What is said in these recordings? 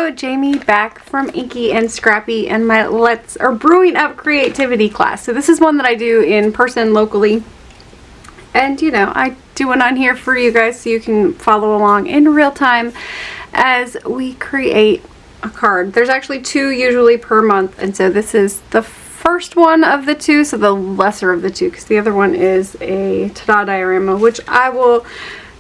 Hello, Jamie back from Inky&Scrappy and my Brewing Up Creativity class. So this is one that I do in person locally. And you know, I do one on here for you guys so you can follow along in real time as we create a card. There's actually 2 usually per month, and so this is the first one of the 2, so the lesser of the 2, because the other one is a ta-da diorama, which I will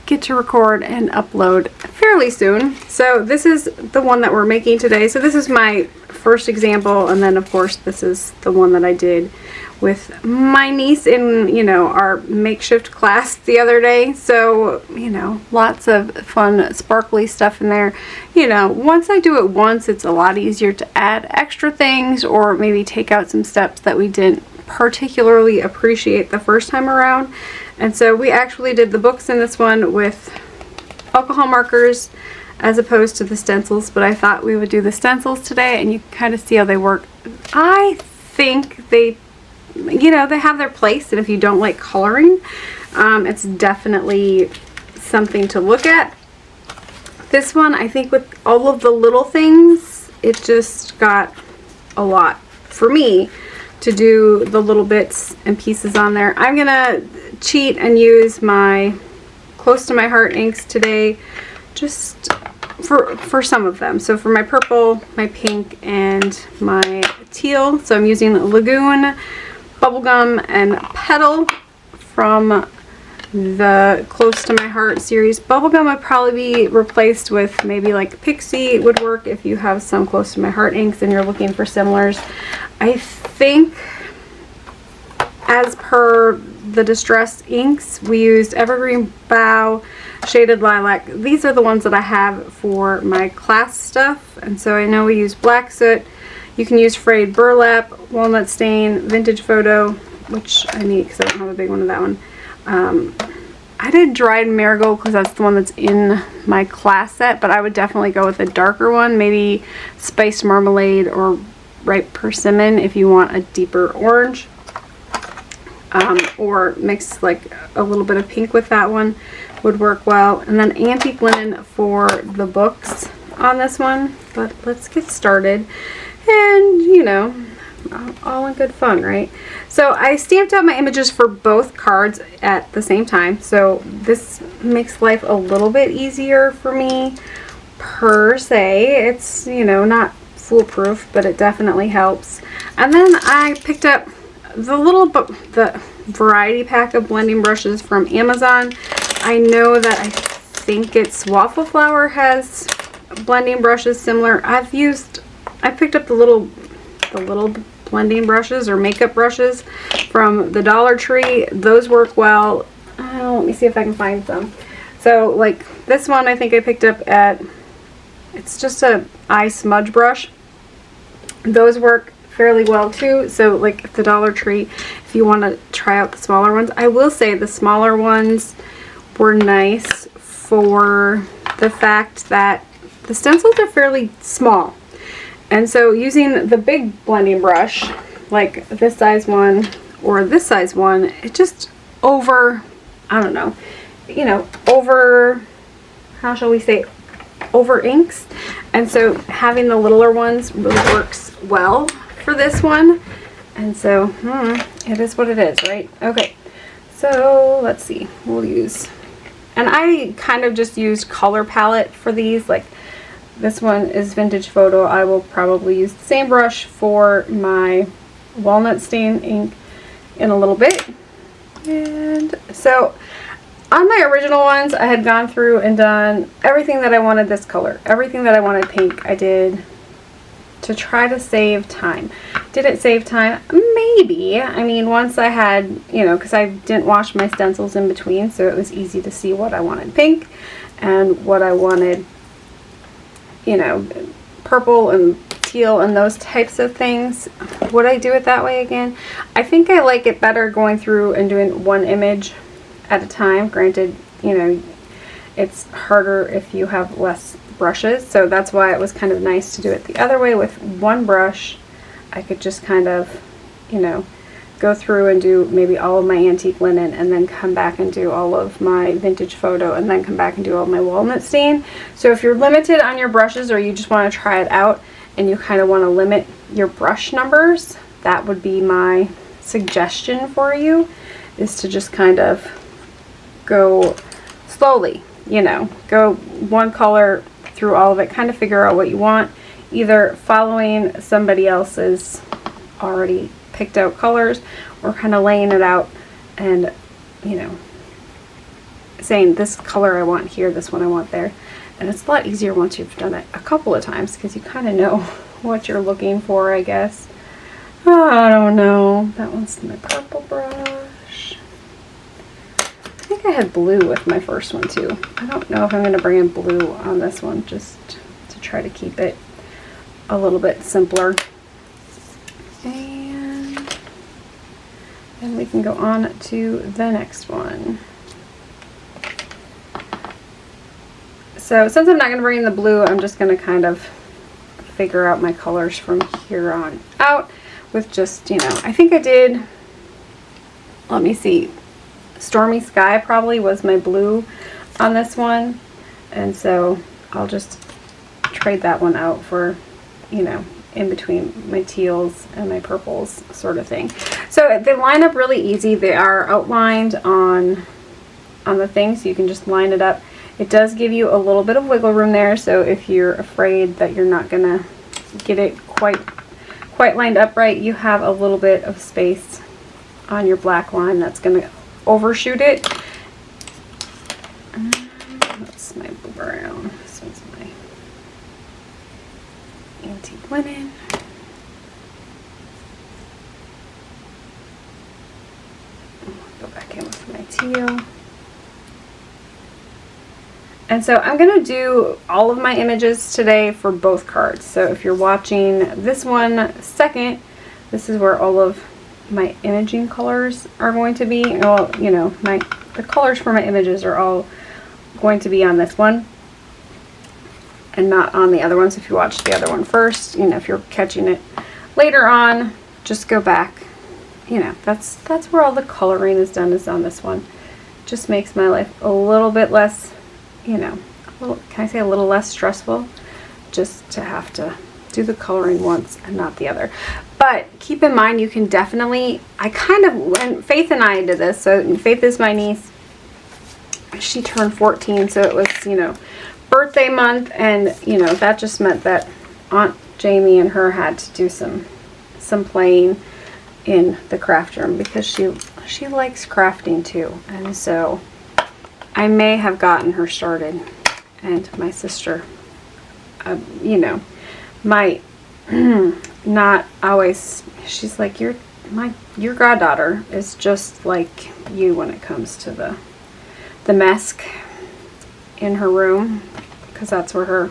get to record and upload fairly soon. So this is the one that we're making today. So this is my first example, and then of course this is the one that I did with my niece in, you know, our makeshift class the other day. So, you know, lots of fun sparkly stuff in there. You know, once I do it once, it's a lot easier to add extra things or maybe take out some steps that we didn't particularly appreciate the first time around. And so we actually did the books in this one with alcohol markers as opposed to the stencils, but I thought we would do the stencils today and you can kind of see how they work. I think they, you know, they have their place, and if you don't like coloring, it's definitely something to look at. This one, I think with all of the little things, it just got a lot for me to do the little bits and pieces on there. I'm gonna cheat and use my Close to My Heart inks today, just for some of them. So for my purple, my pink, and my teal, so I'm using Lagoon, Bubblegum, and Petal from the Close to My Heart series. Bubblegum would probably be replaced with maybe like Pixie would work if you have some Close to My Heart inks and you're looking for similars. I think as per the Distress inks, we used Evergreen, Bough, Shaded Lilac. These are the ones that I have for my class stuff, and so I know we use Black Soot. You can use Frayed Burlap, Walnut Stain, Vintage Photo, which I need because I don't have a big one of that one. I did Dried Marigold because that's the one that's in my class set, but I would definitely go with a darker one, maybe Spiced Marmalade or Ripe Persimmon if you want a deeper orange. Or mix like a little bit of pink with that one would work well. And then Antique Linen for the books on this one. But let's get started. And, you know, all in good fun, right? So I stamped out my images for both cards at the same time. So this makes life a little bit easier for me per se. It's, you know, not foolproof, but it definitely helps. And then I picked up the variety pack of blending brushes from Amazon. I know that I think it's Waffle Flower has blending brushes similar. I picked up the little blending brushes or makeup brushes from the Dollar Tree. Those work well. Let me see if I can find some. So like this one I think I picked up at, it's just a eye smudge brush. Those work fairly well too. So like the Dollar Tree, if you want to try out the smaller ones, I will say the smaller ones were nice for the fact that the stencils are fairly small, and so using the big blending brush like this size one or this size one, it just over, I don't know, you know, over, how shall we say, over inks. And so having the littler ones really works well for this one. And so it is what it is, right? Okay, so let's see, we'll use, and I kind of just used color palette for these. Like this one is Vintage Photo. I will probably use the same brush for my Walnut Stain ink in a little bit. And so on my original ones, I had gone through and done everything that I wanted this color, everything that I wanted pink, I did to try to save time. Did it save time? Maybe. I mean, once I had, you know, because I didn't wash my stencils in between, so it was easy to see what I wanted pink and what I wanted, you know, purple and teal and those types of things. Would I do it that way again? I think I like it better going through and doing one image at a time. Granted, you know, it's harder if you have less brushes, so that's why it was kind of nice to do it the other way. With one brush I could just kind of, you know, go through and do maybe all of my antique linen, and then come back and do all of my vintage photo, and then come back and do all of my walnut stain. So if you're limited on your brushes, or you just want to try it out and you kind of want to limit your brush numbers, that would be my suggestion for you, is to just kind of go slowly, you know, go one color through all of it, kind of figure out what you want, either following somebody else's already picked out colors, or kind of laying it out and, you know, saying this color I want here, this one I want there. And it's a lot easier once you've done it a couple of times, because you kind of know what you're looking for, I guess. Oh, I don't know. That one's my purple brush. I think I had blue with my first one too. I don't know if I'm going to bring in blue on this one, just to try to keep it a little bit simpler. And then we can go on to the next one. So since I'm not going to bring in the blue, I'm just going to kind of figure out my colors from here on out with just, you know, I think I did, let me see, Stormy Sky probably was my blue on this one. And so I'll just trade that one out for, you know, in between my teals and my purples sort of thing. So they line up really easy. They are outlined on the thing, so you can just line it up. It does give you a little bit of wiggle room there, so if you're afraid that you're not gonna get it quite lined up right, you have a little bit of space on your black line that's gonna overshoot it. That's my brown. This one's my antique linen. Go back in with my teal. And so I'm going to do all of my images today for both cards. So if you're watching this one second, this is where all of my imaging colors are going to be. Well, you know, the colors for my images are all going to be on this one and not on the other one. So if you watch the other one first, you know, if you're catching it later on, just go back. You know, that's where all the coloring is done, is on this one. Just makes my life a little bit less, you know, can I say a little less stressful, just to have to do the coloring once and not the other. But keep in mind, you can definitely, when Faith and I did this, so Faith is my niece, she turned 14, so it was, you know, birthday month, and, you know, that just meant that Aunt Jamie and her had to do some playing in the craft room, because she likes crafting too. And so I may have gotten her started, and my sister, you know, might not always. She's like, your goddaughter is just like you when it comes to the mess in her room, because that's where her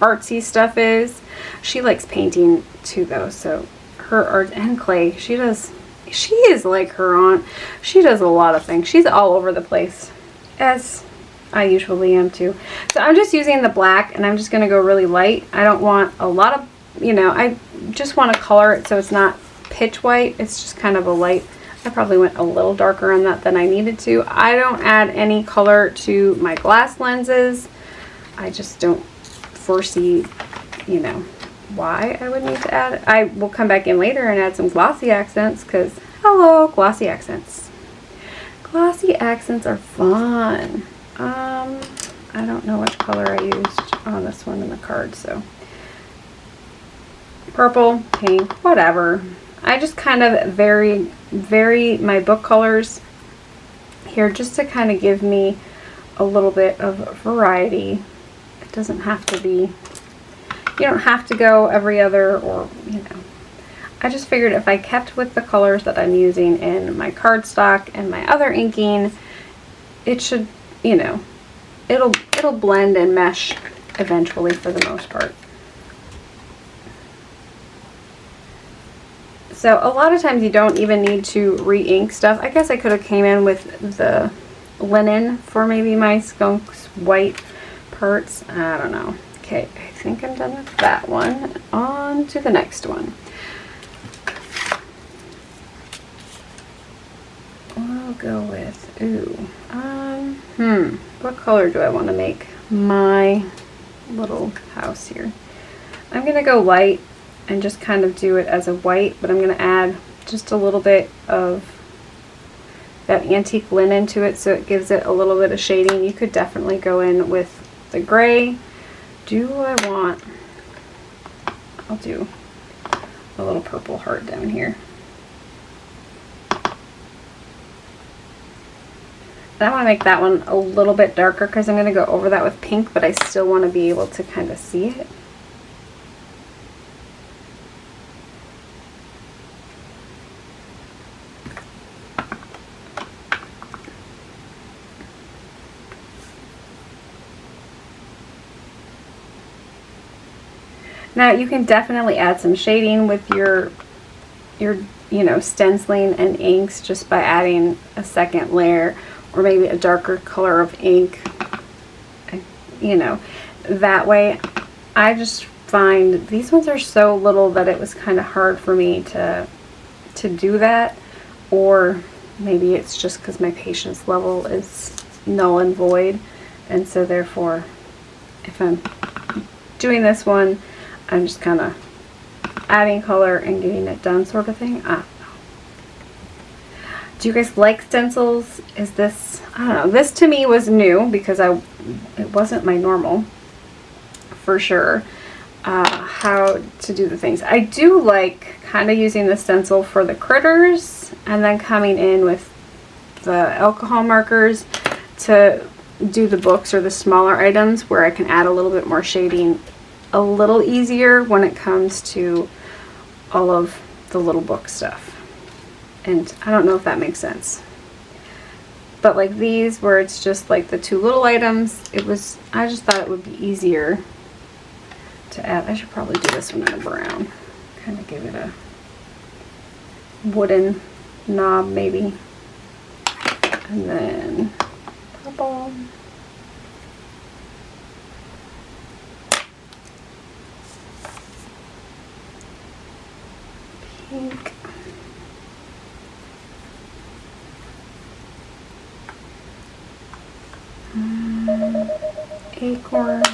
artsy stuff is. She likes painting too, though, so her art and clay, she is like her aunt. She does a lot of things. She's all over the place, as I usually am too. So I'm just using the black, and I'm just going to go really light. I don't want a lot of, you know, I just want to color it so it's not pitch white. It's just kind of a light. I probably went a little darker on that than I needed to. I don't add any color to my glass lenses. I just don't foresee, you know, why I would need to add it. I will come back in later and add some glossy accents, because hello, glossy accents. Glossy accents are fun. I don't know which color I used on this one in the card, so purple, pink, whatever. I just kind of vary my book colors here, just to kind of give me a little bit of variety. It doesn't have to be, you don't have to go every other, or, you know. I just figured if I kept with the colors that I'm using in my cardstock and my other inking, it should, you know, it'll blend and mesh eventually for the most part. So a lot of times you don't even need to re-ink stuff. I guess I could have came in with the linen for maybe my skunk's white parts. I don't know. Okay, I think I'm done with that one. On to the next one. go with, what color do I want to make my little house here? I'm going to go light and just kind of do it as a white, but I'm going to add just a little bit of that antique linen to it so it gives it a little bit of shading. You could definitely go in with the gray. I'll do a little purple heart down here. And I want to make that one a little bit darker because I'm going to go over that with pink, but I still want to be able to kind of see it. Now you can definitely add some shading with your stenciling and inks just by adding a second layer or maybe a darker color of ink. That way. I just find these ones are so little that it was kind of hard for me to do that, or maybe it's just because my patience level is null and void, and so therefore if I'm doing this one, I'm just kind of adding color and getting it done sort of thing. I don't know. Do you guys like stencils? Is this, I don't know, this to me was new because it wasn't my normal, for sure, how to do the things. I do like kind of using the stencil for the critters and then coming in with the alcohol markers to do the books or the smaller items where I can add a little bit more shading a little easier when it comes to all of the little book stuff. And I don't know if that makes sense. But like these where it's just like the two little items, I just thought it would be easier to add. I should probably do this one in a brown. Kind of give it a wooden knob maybe. And then purple. Pink. Acorns.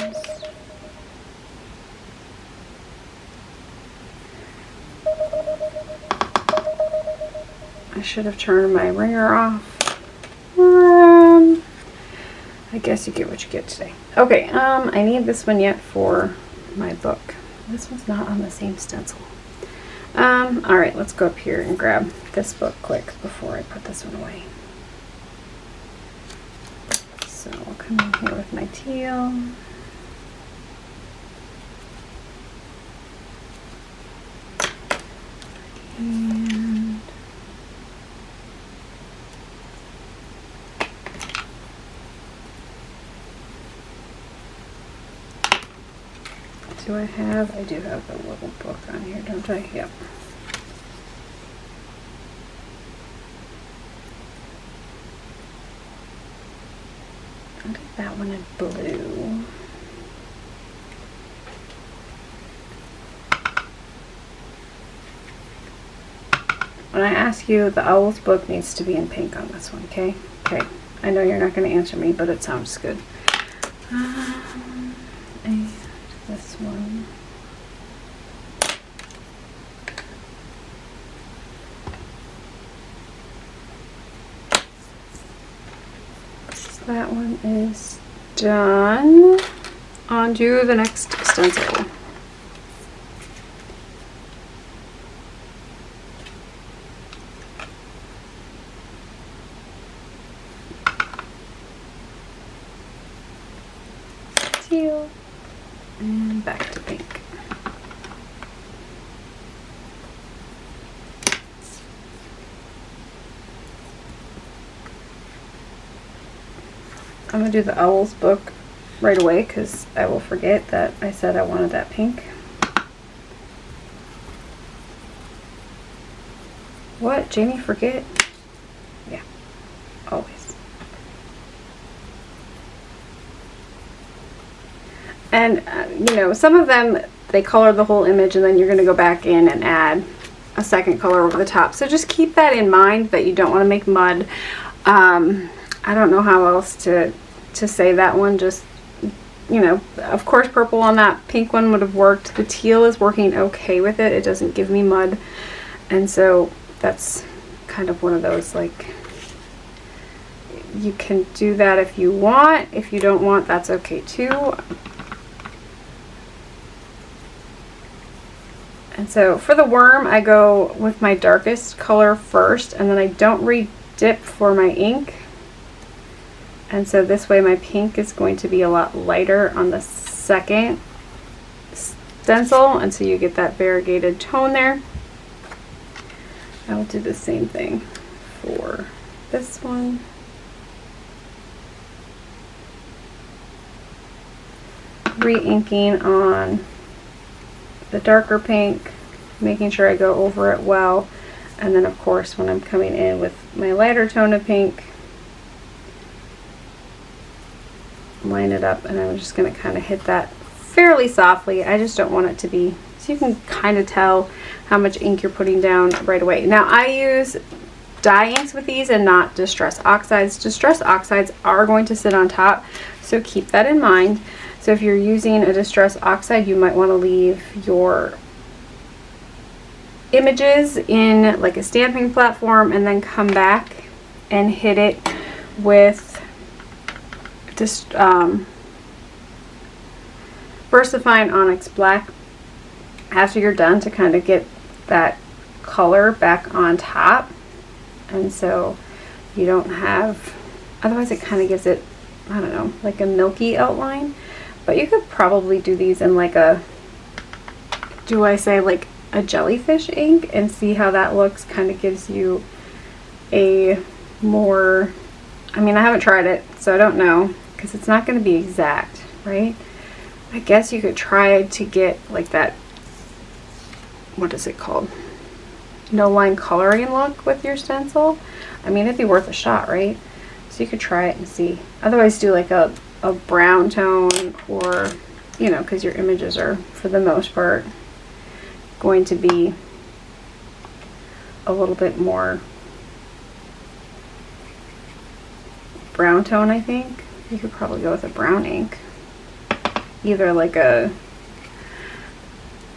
I should have turned my ringer off. I guess you get what you get today. Okay, I need this one yet for my book. This one's not on the same stencil. Alright, let's go up here and grab this book quick before I put this one away. So I'll come in here with my teal. And I do have the little book on here, don't I? Yep. I'll do that one in blue. When I ask you, the Owl's book needs to be in pink on this one, okay? Okay. I know you're not going to answer me, but it sounds good. And this one. So that one is done. On to the next stencil. Teal and back to pink. I'm going to do the Owl's book right away because I will forget that I said I wanted that pink. What? Jamie, forget? Yeah, always. And, you know, some of them, they color the whole image and then you're going to go back in and add a second color over the top. So just keep that in mind that you don't want to make mud I don't know how else to say that one. Just, you know, of course purple on that pink one would have worked. The teal is working okay with it. It doesn't give me mud. And so that's kind of one of those, like, you can do that if you want. If you don't want, that's okay too. And so for the worm, I go with my darkest color first, and then I don't re-dip for my ink. And so this way my pink is going to be a lot lighter on the second stencil, and so you get that variegated tone there. I will do the same thing for this one. Re-inking on the darker pink, making sure I go over it well, and then of course when I'm coming in with my lighter tone of pink, line it up, and I'm just going to kind of hit that fairly softly. I just don't want it to be, so you can kind of tell how much ink you're putting down right away. Now I use dye inks with these and not distress oxides. Distress oxides are going to sit on top, so keep that in mind. So if you're using a distress oxide, you might want to leave your images in like a stamping platform and then come back and hit it with just VersaFine Onyx Black after you're done to kind of get that color back on top. And so you don't have, otherwise it kind of gives it, I don't know, like a milky outline. But you could probably do these in like a, do I say like a jellyfish ink, and see how that looks. Kind of gives you a more, I mean, I haven't tried it, so I don't know, because it's not going to be exact, right? I guess you could try to get like that, what is it called? No line coloring look with your stencil. I mean, it'd be worth a shot, right? So you could try it and see. Otherwise do like a brown tone, or, you know, because your images are for the most part going to be a little bit more brown tone. I think you could probably go with a brown ink, either like a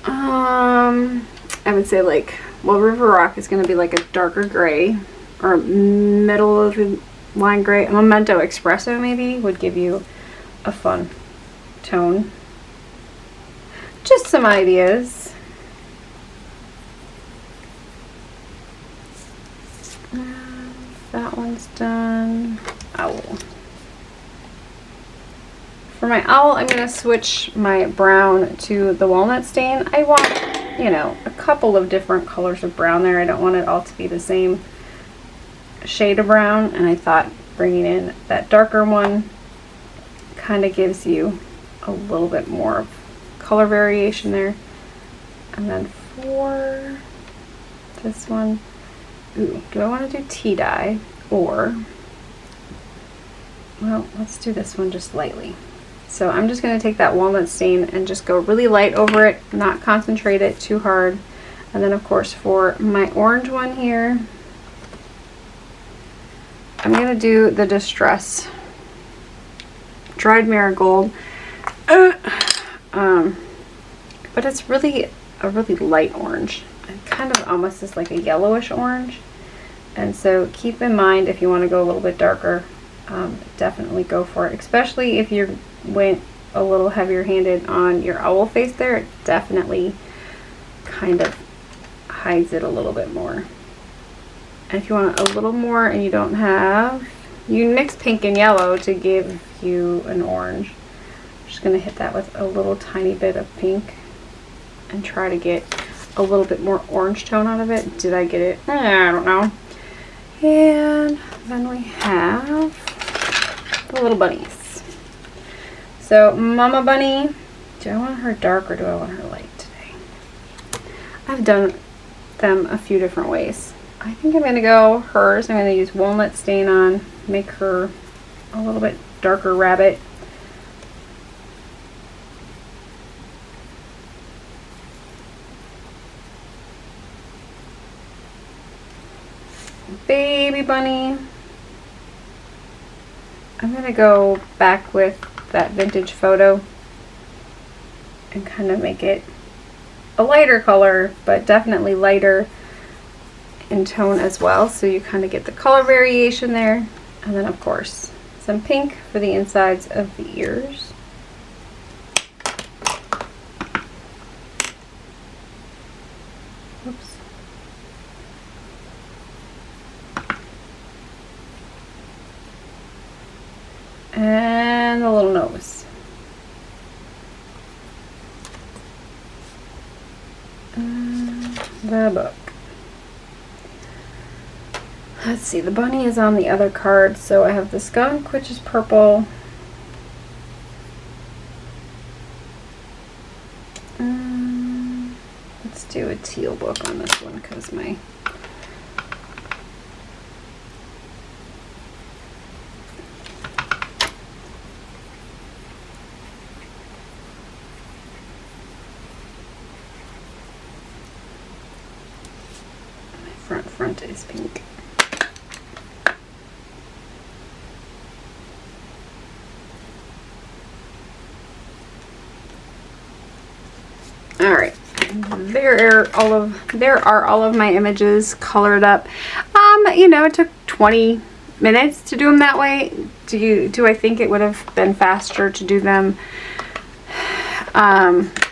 I would say like, well, River Rock is going to be like a darker gray or middle of the line gray. A Memento Espresso maybe would give you a fun tone. Just some ideas. That one's done. Owl. For my owl, I'm going to switch my brown to the walnut stain. I want, you know, a couple of different colors of brown there. I don't want it all to be the same shade of brown, and I thought bringing in that darker one kind of gives you a little bit more of color variation there. And then for this one, ooh, do I want to do tea dye, or, well, let's do this one just lightly. So I'm just going to take that walnut stain and just go really light over it, not concentrate it too hard. And then of course for my orange one here, I'm going to do the Distress Dried Marigold. But it's really a really light orange. It kind of almost is like a yellowish orange. And so keep in mind, if you want to go a little bit darker, definitely go for it. Especially if you went a little heavier handed on your owl face there, it definitely kind of hides it a little bit more. And if you want a little more and you don't have, you mix pink and yellow to give you an orange. I'm just going to hit that with a little tiny bit of pink and try to get a little bit more orange tone out of it. Did I get it? I don't know. And then we have the little bunnies. So Mama Bunny, do I want her dark or do I want her light today? I've done them a few different ways. I think I'm going to go hers. I'm going to use walnut stain on, make her a little bit darker rabbit. Baby Bunny. I'm going to go back with that vintage photo and kind of make it a lighter color, but definitely lighter in tone as well, so you kind of get the color variation there. And then of course some pink for the insides of the ears. Oops. And the little nose. And the book. Let's see, the bunny is on the other card, so I have the skunk, which is purple. Let's do a teal book on this one because my front is pink. All right, there are all of my images colored up. You know, it took 20 minutes to do them that way. Do I think it would have been faster to do them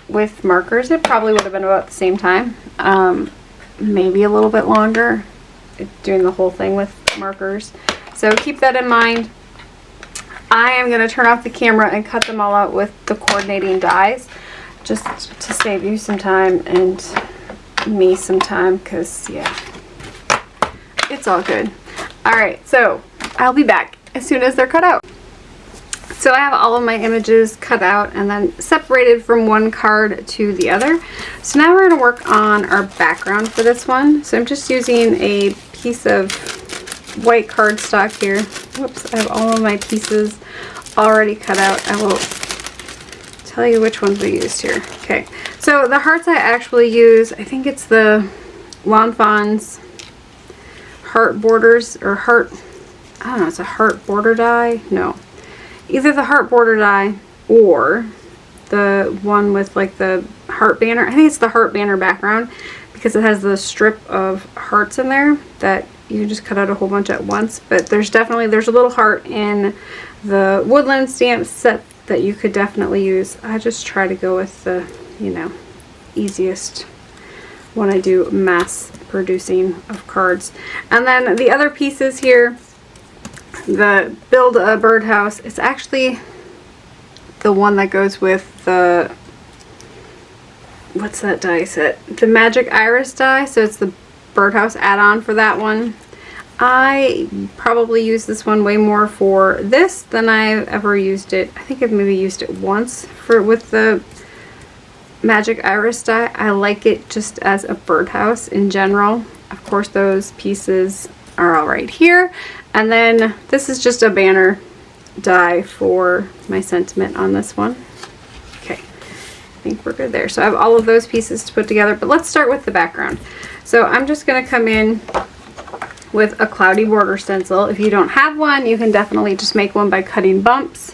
with markers? It probably would have been about the same time. Maybe a little bit longer doing the whole thing with markers. So keep that in mind. I am going to turn off the camera and cut them all out with the coordinating dies, just to save you some time and me some time, because yeah, it's all good. Alright, so I'll be back as soon as they're cut out. So I have all of my images cut out and then separated from one card to the other. So now we're going to work on our background for this one. So I'm just using a piece of white cardstock here. Whoops, I have all of my pieces already cut out. I will tell you which ones we used here. Okay, so the hearts I actually use, I think it's the Fawn's heart borders, or heart, I don't know, it's a heart border die? No. Either the heart border die or the one with like the heart banner. I think it's the heart banner background because it has the strip of hearts in there that you can just cut out a whole bunch at once. But there's a little heart in the woodland stamp set that you could definitely use. I just try to go with the, you know, easiest when I do mass producing of cards. And then the other pieces here, the build a birdhouse, it's actually the one that goes with the, what's that die set? The Magic Iris die, so it's the birdhouse add-on for that one. I probably use this one way more for this than I've ever used it. I think I've maybe used it once with the Magic Iris die. I like it just as a birdhouse in general. Of course, those pieces are all right here. And then this is just a banner die for my sentiment on this one. Okay, I think we're good there. So I have all of those pieces to put together, but let's start with the background. So I'm just going to come in with a cloudy border stencil. If you don't have one, you can definitely just make one by cutting bumps.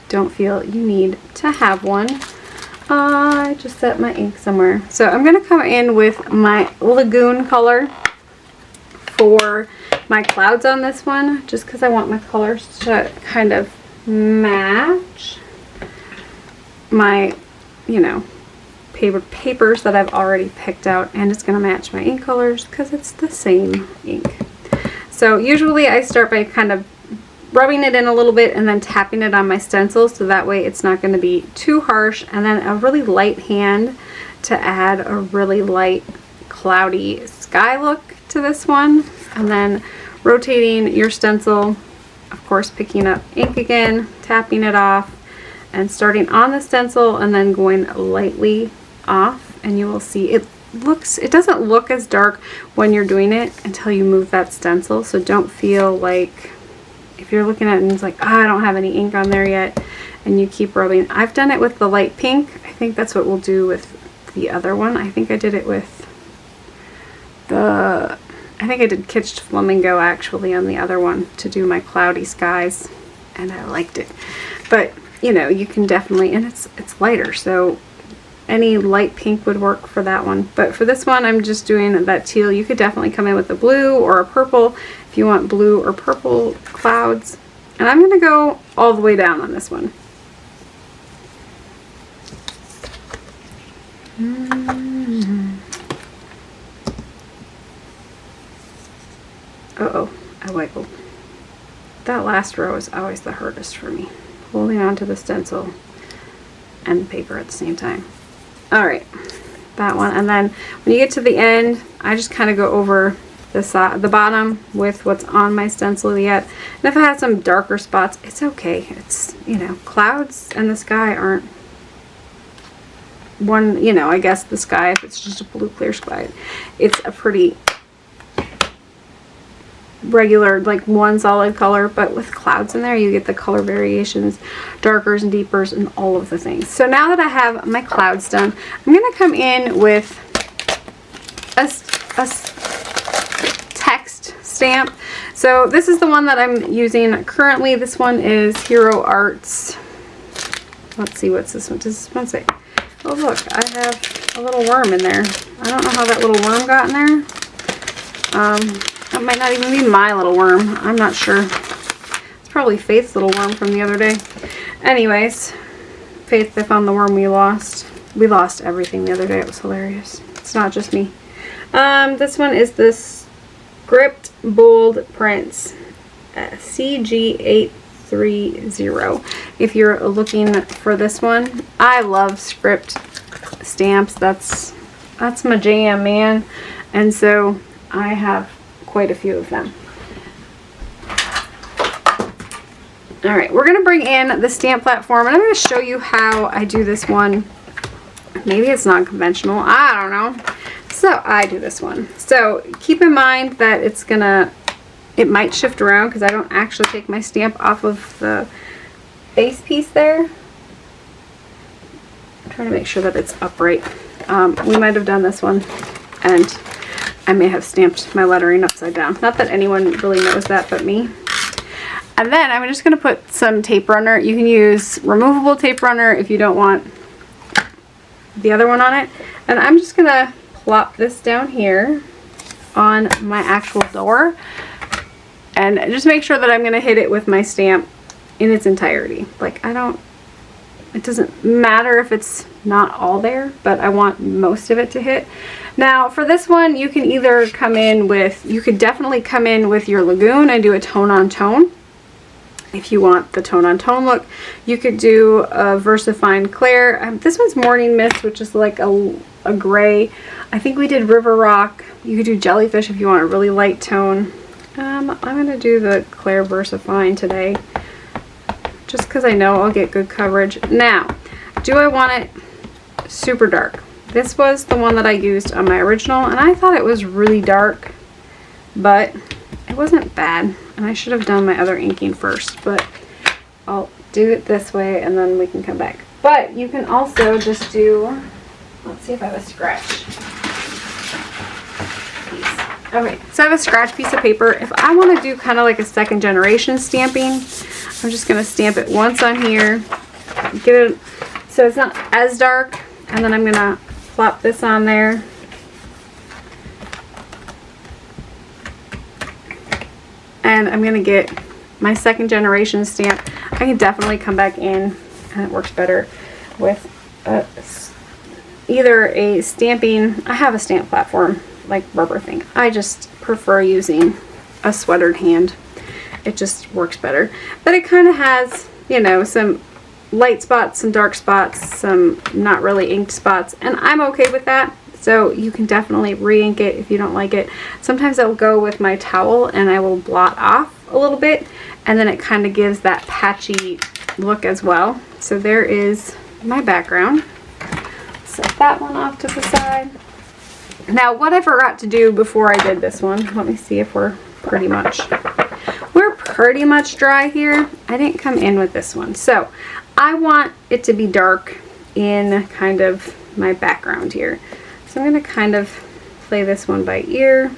Don't feel you need to have one. I just set my ink somewhere. So I'm going to come in with my Lagoon color for my clouds on this one, just because I want my colors to kind of match my, you know, papers that I've already picked out, and it's going to match my ink colors because it's the same ink. So usually I start by kind of rubbing it in a little bit and then tapping it on my stencil, so that way it's not going to be too harsh, and then a really light hand to add a really light cloudy sky look to this one. And then rotating your stencil, of course picking up ink again, tapping it off, and starting on the stencil and then going lightly off, and you will see it doesn't look as dark when you're doing it until you move that stencil. So don't feel like if you're looking at it and it's like, oh, I don't have any ink on there yet, and you keep rubbing. I've done it with the light pink. I think that's what we'll do with the other one. I think I did it with I think I did Kitsch Flamingo actually on the other one to do my cloudy skies. and I liked it. But you know, you can definitely, and it's lighter, so any light pink would work for that one. But for this one, I'm just doing that teal. You could definitely come in with a blue or a purple if you want blue or purple clouds. And I'm going to go all the way down on this one. Uh-oh, I wiggled. That last row is always the hardest for me. Holding on to the stencil and the paper at the same time. Alright, that one. And then when you get to the end, I just kind of go over the bottom with what's on my stencil yet. And if I have some darker spots, it's okay. It's, you know, clouds and the sky aren't one, you know, I guess the sky, if it's just a blue clear sky, it's a pretty regular, like one solid color, but with clouds in there you get the color variations, darkers and deepers, and all of the things. So now that I have my clouds done, I'm going to come in with a text stamp. So this is the one that I'm using currently. This one is Hero Arts. Let's see, what's this one? Does this one say? Oh look, I have a little worm in there. I don't know how that little worm got in there. That might not even be my little worm. I'm not sure. It's probably Faith's little worm from the other day. Anyways, Faith, I found the worm we lost. We lost everything the other day. It was hilarious. It's not just me. This one is the Script Bold Prints CG830. If you're looking for this one, I love script stamps. That's my jam, man. And so I have quite a few of them. Alright, we're going to bring in the stamp platform, and I'm going to show you how I do this one. Maybe it's not conventional, I don't know. So I do this one. So keep in mind that it might shift around because I don't actually take my stamp off of the base piece there. I'm trying to make sure that it's upright. We might have done this one, and I may have stamped my lettering upside down. Not that anyone really knows that but me. And then I'm just going to put some tape runner. You can use removable tape runner if you don't want the other one on it. And I'm just going to plop this down here on my actual door. And just make sure that I'm going to hit it with my stamp in its entirety. Like, it doesn't matter if it's not all there, but I want most of it to hit. Now for this one, you can either come in with, you could definitely come in with your Lagoon and do a tone on tone. If you want the tone on tone look, you could do a VersaFine Claire. This one's Morning Mist, which is like a gray. I think we did River Rock. You could do Jellyfish if you want a really light tone. I'm going to do the Claire VersaFine today, just because I know I'll get good coverage. Now, do I want it super dark? This was the one that I used on my original, and I thought it was really dark, but it wasn't bad. And I should have done my other inking first, but I'll do it this way and then we can come back. But you can also just do, let's see if I have a scratch piece. Okay, so I have a scratch piece of paper. If I want to do kind of like a second generation stamping, I'm just going to stamp it once on here, get it so it's not as dark, and then I'm going to plop this on there. And I'm going to get my second generation stamp. I can definitely come back in, and it works better with either a stamping, I have a stamp platform, like rubber thing. I just prefer using a sweatered hand. It just works better. But it kind of has, you know, some light spots, some dark spots, some not really inked spots, and I'm okay with that. So you can definitely re-ink it if you don't like it. Sometimes I'll go with my towel and I will blot off a little bit, and then it kind of gives that patchy look as well. So there is my background. Set that one off to the side. Now what I forgot to do before I did this one, let me see if we're pretty much dry here. I didn't come in with this one. So I want it to be dark in kind of my background here. So I'm going to kind of play this one by ear,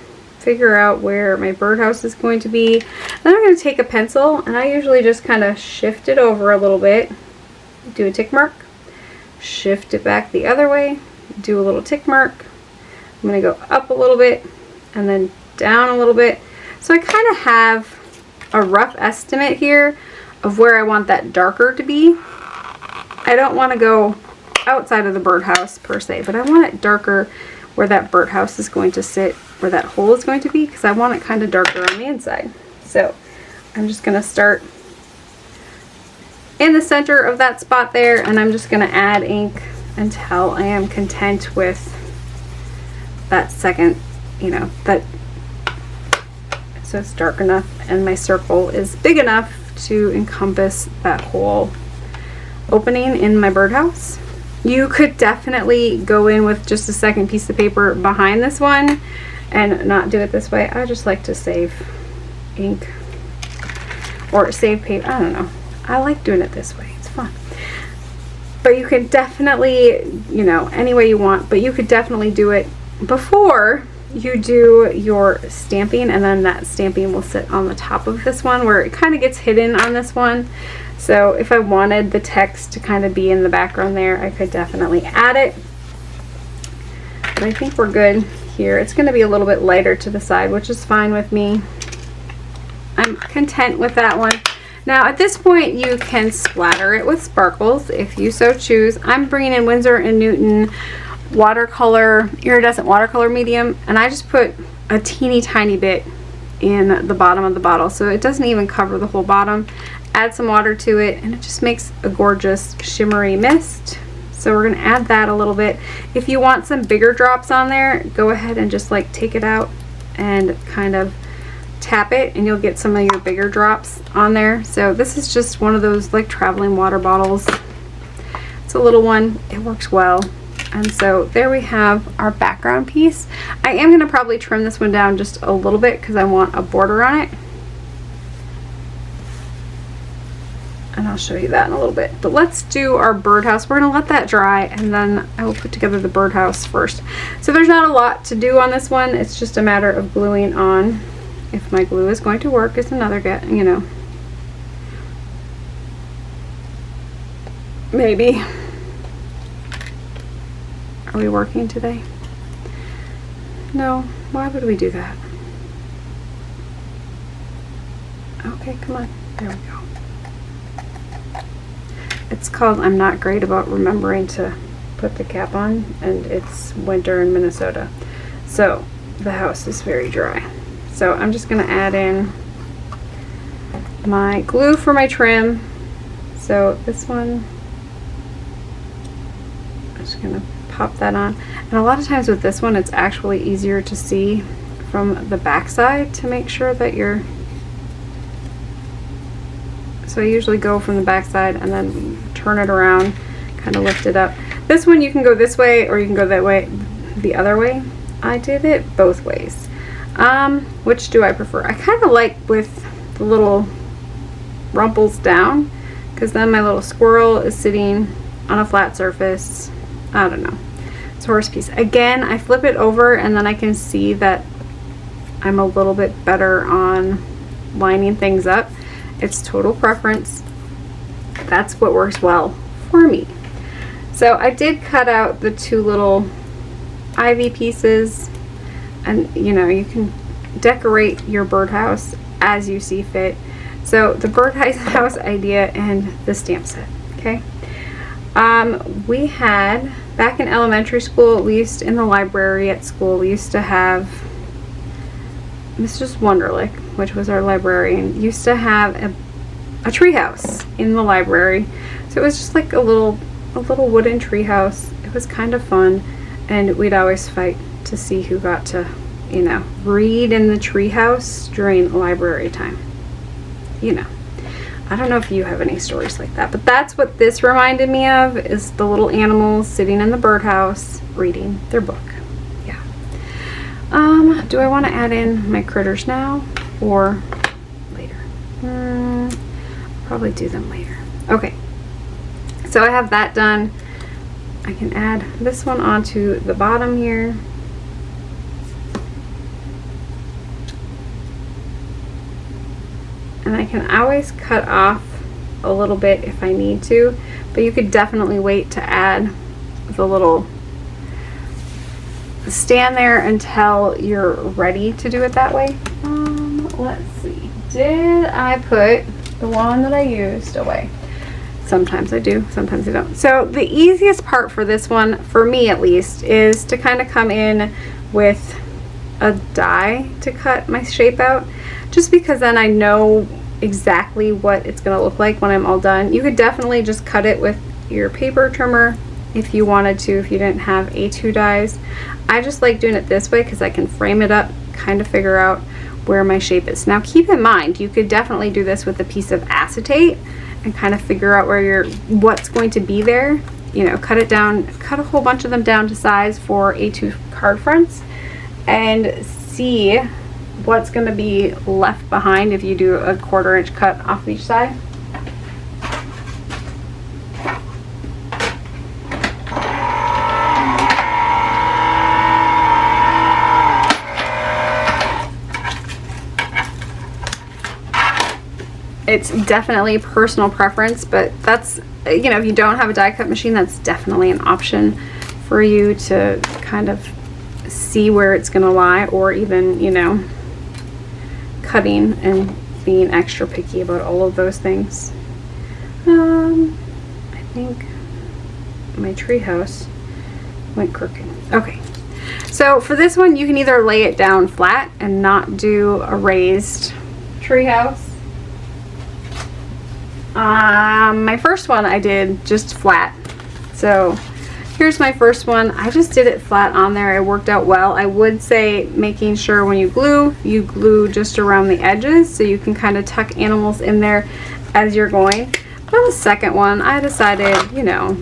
figure out where my birdhouse is going to be. Then I'm going to take a pencil, and I usually just kind of shift it over a little bit, do a tick mark, shift it back the other way, do a little tick mark. I'm going to go up a little bit and then down a little bit. So I kind of have a rough estimate here of where I want that darker to be. I don't want to go outside of the birdhouse per se, but I want it darker where that birdhouse is going to sit, where that hole is going to be, because I want it kind of darker on the inside. So I'm just going to start in the center of that spot there, and I'm just going to add ink until I am content with that second, you know, that, so it's dark enough and my circle is big enough to encompass that whole opening in my birdhouse. You could definitely go in with just a second piece of paper behind this one and not do it this way. I just like to save ink or save paper. I don't know. I like doing it this way. It's fun. But you can definitely, you know, any way you want, but you could definitely do it before you do your stamping, and then that stamping will sit on the top of this one where it kind of gets hidden on this one. So if I wanted the text to kind of be in the background there, I could definitely add it. But I think we're good here. It's going to be a little bit lighter to the side, which is fine with me. I'm content with that one. Now at this point you can splatter it with sparkles if you so choose. I'm bringing in Winsor & Newton watercolor, iridescent watercolor medium, and I just put a teeny tiny bit in the bottom of the bottle, so it doesn't even cover the whole bottom. Add some water to it and it just makes a gorgeous shimmery mist. So we're going to add that a little bit. If you want some bigger drops on there, go ahead and just like take it out and kind of tap it and you'll get some of your bigger drops on there. So this is just one of those like traveling water bottles. It's a little one. It works well. And so there we have our background piece. I am going to probably trim this one down just a little bit because I want a border on it. And I'll show you that in a little bit. But let's do our birdhouse. We're going to let that dry and then I will put together the birdhouse first. So there's not a lot to do on this one. It's just a matter of gluing on. If my glue is going to work, it's another get, you know. Maybe. Are we working today? No. Why would we do that? Okay, come on. There we go. It's called I'm not great about remembering to put the cap on, and it's winter in Minnesota. So the house is very dry. So I'm just going to add in my glue for my trim. So this one, I'm just going to pop that on. And a lot of times with this one, it's actually easier to see from the back side to make sure that you're, so I usually go from the back side and then turn it around, kind of lift it up. This one you can go this way or you can go that way, the other way. I did it both ways. Which do I prefer? I kind of like with the little rumples down, because then my little squirrel is sitting on a flat surface. I don't know. It's a horse piece. Again, I flip it over and then I can see that I'm a little bit better on lining things up. It's total preference. That's what works well for me. So I did cut out the two little ivy pieces, and you know, you can decorate your birdhouse as you see fit. So the birdhouse idea and the stamp set, okay? We had, back in elementary school, we used to, in the library at school, we used to have Mrs. Wunderlich, which was our librarian, used to have a tree house in the library. So it was just like a little wooden tree house. It was kind of fun, and we'd always fight to see who got to, you know, read in the tree house during library time. You know, I don't know if you have any stories like that, but that's what this reminded me of, is the little animals sitting in the birdhouse reading their book. Yeah. Do I want to add in my critters now or later? I'll probably do them later. Okay. So I have that done. I can add this one onto the bottom here. and I can always cut off a little bit if I need to, but you could definitely wait to add the little stand there until you're ready to do it that way. Let's see, did I put the one that I used away? Sometimes I do, sometimes I don't. So the easiest part for this one, for me at least, is to kind of come in with a die to cut my shape out, just because then I know exactly what it's going to look like when I'm all done. You could definitely just cut it with your paper trimmer if you wanted to, if you didn't have A2 dies. I just like doing it this way because I can frame it up, kind of figure out where my shape is. Now keep in mind, you could definitely do this with a piece of acetate and kind of figure out where what's going to be there. You know, cut it down, cut a whole bunch of them down to size for A2 card fronts and see what's going to be left behind if you do a 1/4 inch cut off each side. It's definitely personal preference, but that's, you know, if you don't have a die cut machine, that's definitely an option for you to kind of see where it's going to lie, or even, you know, cutting and being extra picky about all of those things. I think my treehouse went crooked. Okay, so for this one, you can either lay it down flat and not do a raised treehouse. My first one I did just flat. So here's my first one. I just did it flat on there. It worked out well. I would say making sure when you glue just around the edges so you can kind of tuck animals in there as you're going. But on the second one, I decided, you know,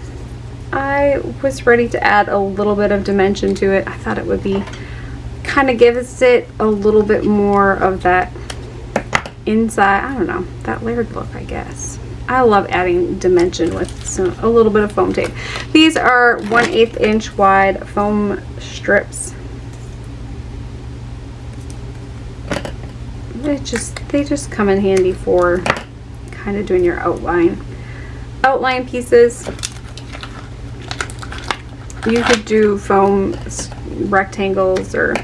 I was ready to add a little bit of dimension to it. I thought it would be, kind of gives it a little bit more of that inside, I don't know, that layered look, I guess. I love adding dimension with a little bit of foam tape. These are 1/8 inch wide foam strips. They just come in handy for kind of doing your outline pieces. You could do foam rectangles or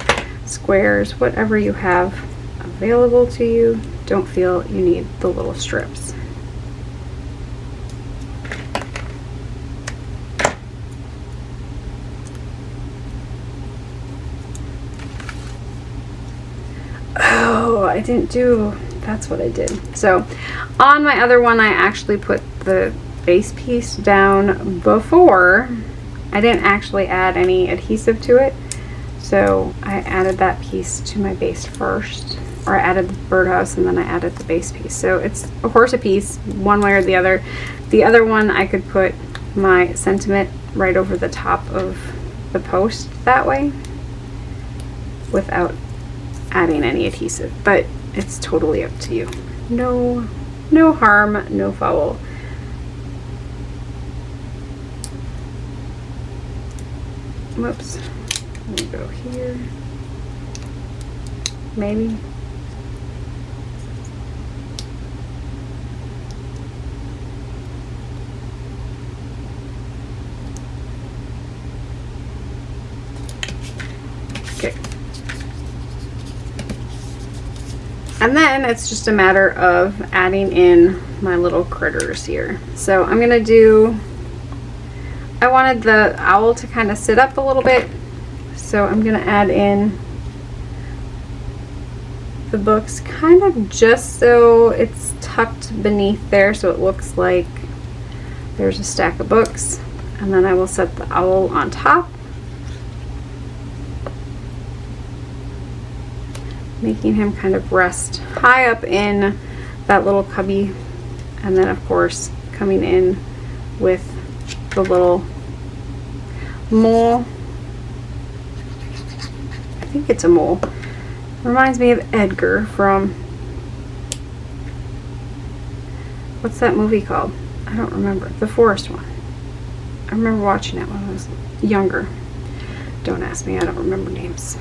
squares, whatever you have available to you. Don't feel you need the little strips. Oh, I didn't do, that's what I did. So on my other one, I actually put the base piece down before. I didn't actually add any adhesive to it. So I added that piece to my base first, or I added the birdhouse and then I added the base piece. So it's of course a piece, one way or the other. The other one I could put my sentiment right over the top of the post that way without adding any adhesive, but it's totally up to you. No harm, no foul. Whoops. Let me go here. Maybe. Okay. And then it's just a matter of adding in my little critters here. So I'm gonna do, I wanted the owl to kind of sit up a little bit. So I'm gonna add in the books kind of just so it's tucked beneath there, so it looks like there's a stack of books. And then I will set the owl on top, making him kind of rest high up in that little cubby. And then of course coming in with the little mole. I think it's a mole. Reminds me of Edgar from, what's that movie called? I don't remember. The forest one. I remember watching it when I was younger. Don't ask me, I don't remember names.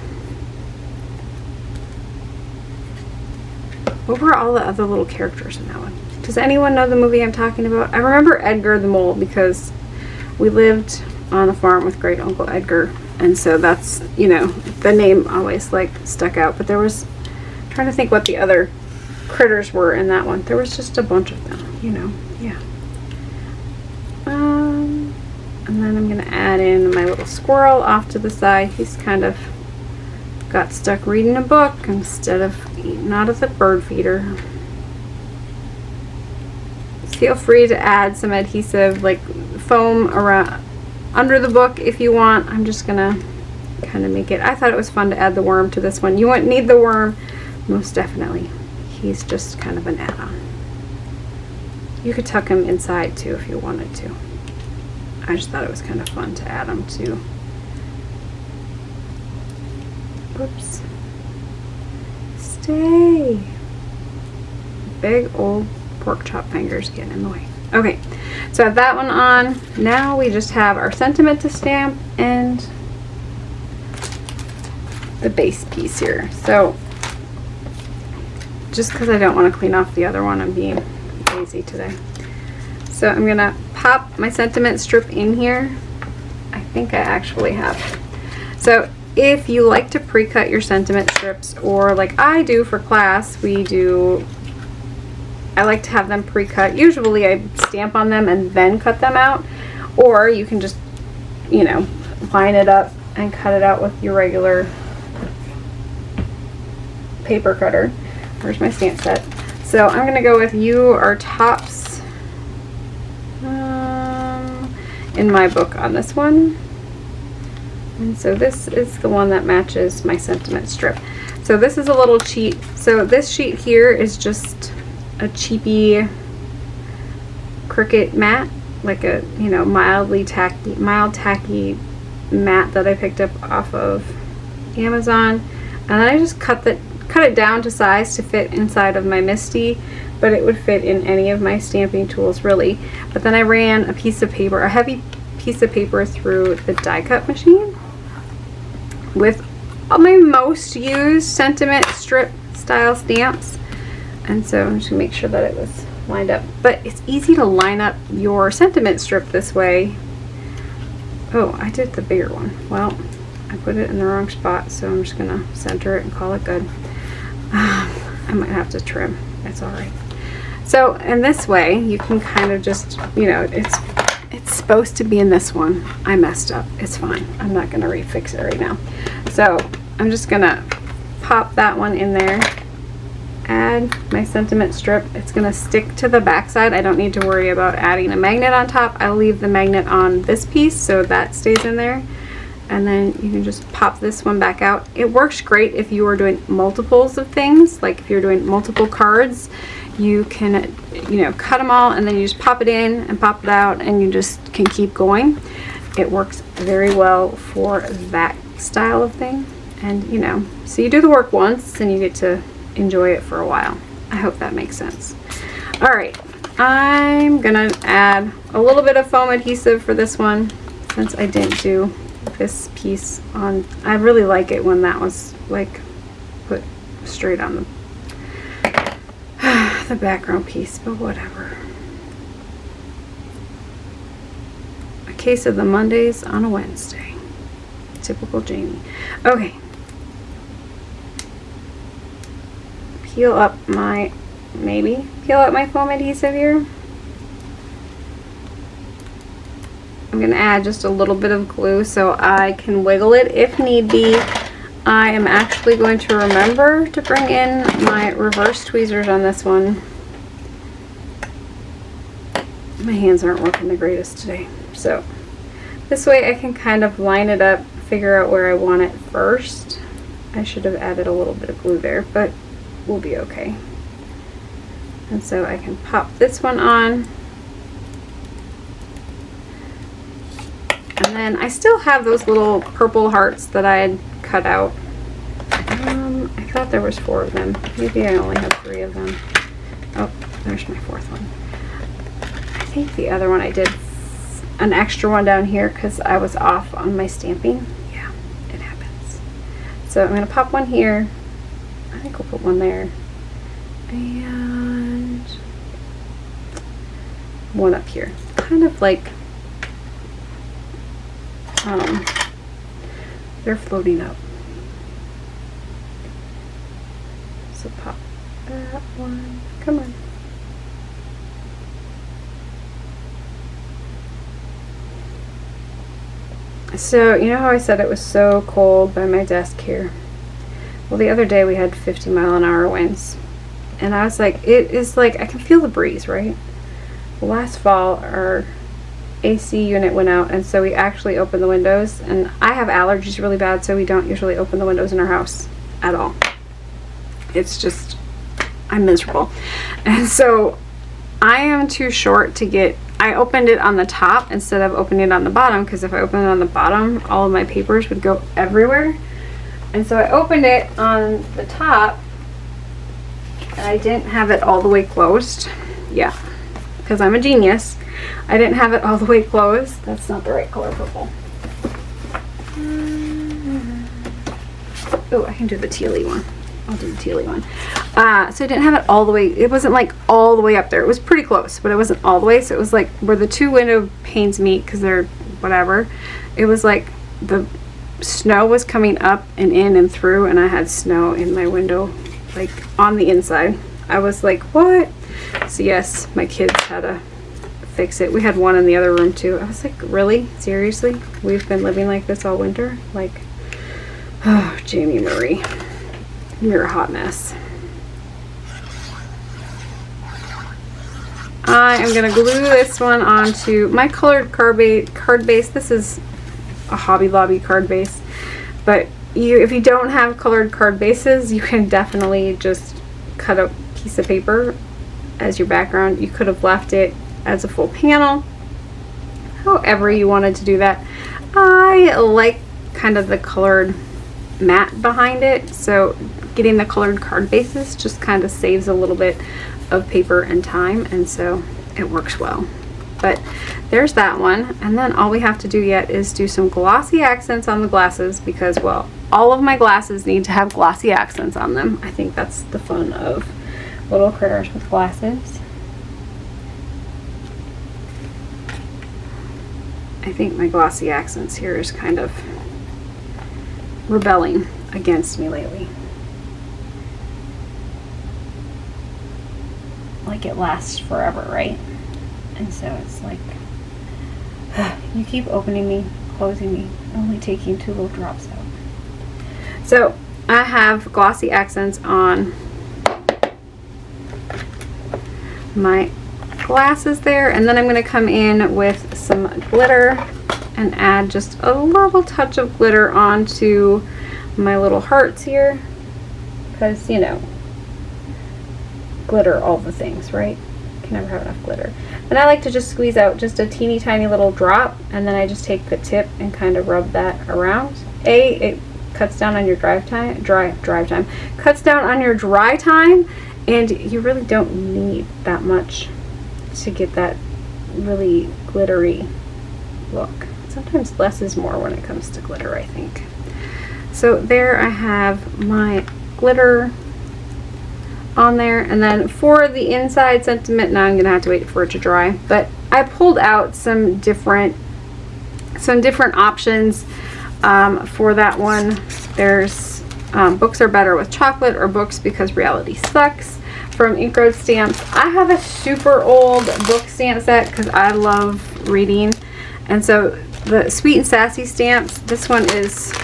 What were all the other little characters in that one? Does anyone know the movie I'm talking about? I remember Edgar the Mole because we lived on a farm with Great Uncle Edgar, and so that's, you know, the name always like stuck out. But there was, I'm trying to think what the other critters were in that one. There was just a bunch of them, you know. Yeah. And then I'm gonna add in my little squirrel off to the side. He's kind of got stuck reading a book instead of eating out of the bird feeder. Feel free to add some adhesive, like foam, around under the book if you want. I'm just gonna kind of make it. I thought it was fun to add the worm to this one. You wouldn't need the worm, most definitely. He's just kind of an add-on. You could tuck him inside too if you wanted to. I just thought it was kind of fun to add him to. Whoops. Stay. Big old pork chop fingers getting in the way. Okay, so I have that one on. Now we just have our sentiment to stamp and the base piece here. So just because I don't want to clean off the other one, I'm being lazy today. So I'm gonna pop my sentiment strip in here. I think I actually have. So if you like to pre-cut your sentiment strips, or like I do for class, I like to have them pre-cut. Usually I stamp on them and then cut them out, or you can just, you know, line it up and cut it out with your regular paper cutter. Where's my stamp set? So I'm gonna go with You Are Tops in my book on this one. And so this is the one that matches my sentiment strip. So this is a little cheat. So this sheet here is just a cheapy Cricut mat, like a, you know, mild tacky mat that I picked up off of Amazon. And then I just cut it down to size to fit inside of my Misty, but it would fit in any of my stamping tools really. But then I ran a piece of paper, a heavy piece of paper, through the die cut machine with my most used sentiment strip style stamps. And so I'm just gonna make sure that it was lined up. But it's easy to line up your sentiment strip this way. Oh, I did the bigger one. Well, I put it in the wrong spot, so I'm just gonna center it and call it good. I might have to trim. It's all right. So in this way, you can kind of just, you know, it's supposed to be in this one. I messed up. It's fine. I'm not gonna refix it right now. So I'm just gonna pop that one in there. Add my sentiment strip. It's gonna stick to the back side. I don't need to worry about adding a magnet on top. I'll leave the magnet on this piece so that stays in there. And then you can just pop this one back out. It works great if you are doing multiples of things, like if you're doing multiple cards, you can, you know, cut them all and then you just pop it in and pop it out and you just can keep going. It works very well for that style of thing. And, you know, so you do the work once and you get to enjoy it for a while. I hope that makes sense. All right, I'm gonna add a little bit of foam adhesive for this one since I didn't do this piece on. I really like it when that was like put straight on the background piece, but whatever. A case of the Mondays on a Wednesday. Typical Jamie. Okay. Peel up my foam adhesive here. I'm going to add just a little bit of glue so I can wiggle it if need be. I am actually going to remember to bring in my reverse tweezers on this one. My hands aren't working the greatest today. So this way I can kind of line it up, figure out where I want it first. I should have added a little bit of glue there, but we'll be okay. And so I can pop this one on. And then I still have those little purple hearts that I had cut out. I thought there was 4 of them. Maybe I only have 3 of them. Oh, there's my 4th one. I think the other one I did an extra one down here because I was off on my stamping. Yeah, it happens. So I'm going to pop one here. I think we'll put one there. and one up here, kind of like they're floating up. So pop that one, come on. So, you know how I said it was so cold by my desk here? Well, the other day we had 50-mile-an-hour winds. And I was like, it is like, I can feel the breeze, right? Last fall, our AC unit went out, and so we actually opened the windows. And I have allergies really bad, so we don't usually open the windows in our house at all. It's just, I'm miserable. And so I am too short to get, I opened it on the top instead of opening it on the bottom, because if I opened it on the bottom, all of my papers would go everywhere. And so I opened it on the top, and I didn't have it all the way closed. Yeah, because I'm a genius. I didn't have it all the way closed. That's not the right color purple. Oh, I can do the tealy one. I'll do the tealy one. So I didn't have it all the way. It wasn't like all the way up there. It was pretty close, but it wasn't all the way. So it was like where the two window panes meet, because they're whatever. It was like the snow was coming up and in and through, and I had snow in my window, like on the inside. I was like, what? So yes, my kids had to fix it. We had one in the other room too. I was like, really? Seriously? We've been living like this all winter? Like, oh, Jamie Marie, you're a hot mess. I am going to glue this one onto my colored card base. This is a Hobby Lobby card base, but if you don't have colored card bases, you can definitely just cut a piece of paper as your background. You could have left it as a full panel, however you wanted to do that. I like kind of the colored matte behind it, so getting the colored card bases just kind of saves a little bit of paper and time, and so it works well. But there's that one, and then all we have to do yet is do some glossy accents on the glasses, because, well, all of my glasses need to have glossy accents on them. I think that's the fun of little critters with glasses. I think my glossy accents here is kind of rebelling against me lately. Like it lasts forever, right? And so it's like, you keep opening me, closing me, only taking 2 little drops out. So I have glossy accents on my glasses there, and then I'm going to come in with some glitter and add just a little touch of glitter onto my little hearts here, because, you know, glitter all the things, right? Can never have enough glitter. And I like to just squeeze out just a teeny tiny little drop, and then I just take the tip and kind of rub that around. It cuts down on your drive time, cuts down on your dry time, and you really don't need that much to get that really glittery look. Sometimes less is more when it comes to glitter, I think. So there I have my glitter on there, and then for the inside sentiment, now I'm gonna have to wait for it to dry, but I pulled out some different options for that one. There's books are better with chocolate, or books because reality sucks, from Ink Road Stamps. I have a super old book stamp set because I love reading, and so the Sweet and Sassy stamps, this one is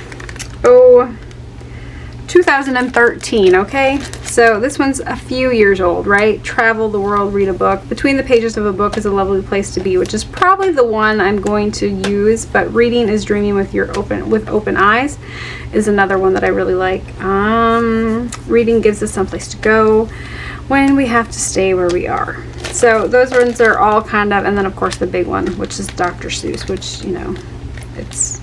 2013, okay? So this one's a few years old, right? Travel the world, read a book. Between the pages of a book is a lovely place to be, which is probably the one I'm going to use, but Reading is Dreaming with Open Eyes is another one that I really like. Reading gives us someplace to go when we have to stay where we are. So those ones are all kind of, and then of course the big one, which is Dr. Seuss, which, you know, it's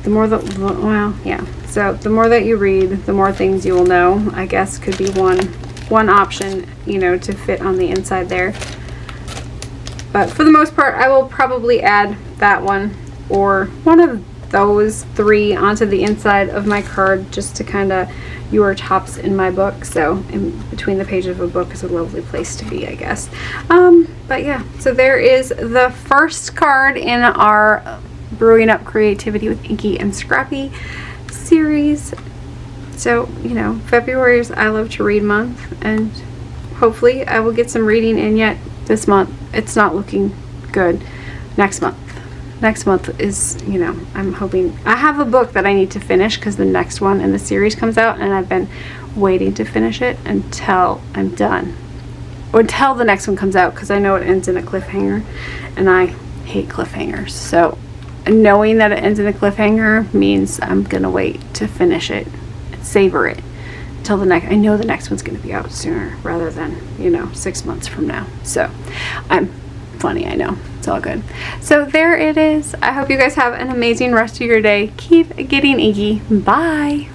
the more that, well, yeah. So the more that you read, the more things you will know, I guess, could be one option, you know, to fit on the inside there. But for the most part, I will probably add that one or one of those 3 onto the inside of my card just to kind of your tops in my book. So in between the pages of a book is a lovely place to be, I guess. But yeah, so there is the first card in our Brewing Up Creativity with Inky and Scrappy series. So, you know, February is I Love to Read month, and hopefully I will get some reading in yet this month. It's not looking good. Next month is, you know, I'm hoping. I have a book that I need to finish because the next one in the series comes out, and I've been waiting to finish it until I'm done, or until the next one comes out, because I know it ends in a cliffhanger, and I hate cliffhangers. So knowing that it ends in a cliffhanger means I'm gonna wait to finish it, savor it until the next. I know the next one's gonna be out sooner rather than, you know, 6 months from now. So I'm funny, I know. It's all good. So there it is. I hope you guys have an amazing rest of your day. Keep getting inky. Bye.